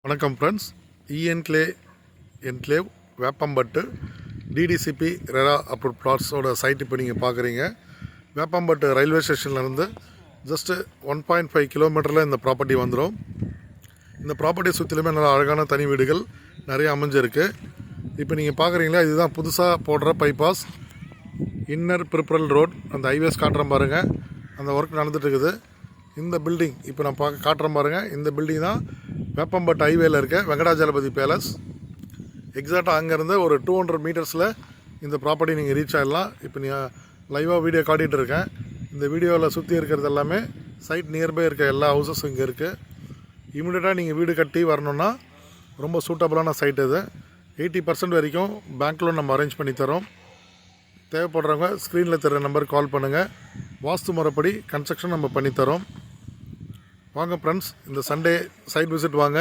வணக்கம் friends. Enclave Veppampattu DTCP RERA approve பிளாட்ஸோட site இப்போ நீங்கள் பார்க்குறீங்க. வேப்பம்பட்டு ரயில்வே ஸ்டேஷன்லேருந்து ஜஸ்ட்டு 1.5 கிலோமீட்டரில் இந்த ப்ராப்பர்ட்டி வந்துடும். இந்த ப்ராப்பர்ட்டியை சுற்றிலுமே நல்லா அழகான தனி வீடுகள் நிறைய அமைஞ்சிருக்கு. இப்போ நீங்கள் பார்க்குறீங்களா, இதுதான் புதுசாக போடுற பைபாஸ் இன்னர் பிரிப்ரல் ரோட். அந்த ஹைவேஸ் காட்டுறேன் பாருங்கள், அந்த ஒர்க் நடந்துட்டு இருக்குது. இந்த பில்டிங் இப்போ நான் காட்டுறேன் பாருங்கள். இந்த பில்டிங் தான் வேப்பம்பட்டு ஹைவேல இருக்க வெங்கடாஜலபதி பேலஸ். எக்ஸாக்டாக அங்கேருந்து ஒரு 200 மீட்டர்ஸில் இந்த ப்ராப்பர்ட்டி நீங்கள் ரீச் ஆகிடலாம். இப்போ நீங்கள் லைவாக வீடியோ காட்டிகிட்டு இருக்கேன். இந்த வீடியோவில் சுற்றி இருக்கிறது எல்லாமே சைட் நியர்பை இருக்க எல்லா ஹவுசஸும் இங்கே இருக்குது. இமீடியட்டாக நீங்கள் வீடு கட்டி வரணுன்னா ரொம்ப சூட்டபுளான சைட் இது. 80% வரைக்கும் பேங்க் லோன் நம்ம அரேஞ்ச் பண்ணி தரோம். தேவைப்படுறவங்க ஸ்க்ரீனில் தர நம்பருக்கு கால் பண்ணுங்கள். வாஸ்து முறைப்படி கன்ஸ்ட்ரக்ஷன் நம்ம பண்ணித்தரோம். வாங்க ஃப்ரெண்ட்ஸ், இந்த சண்டே சைட் விசிட் வாங்க.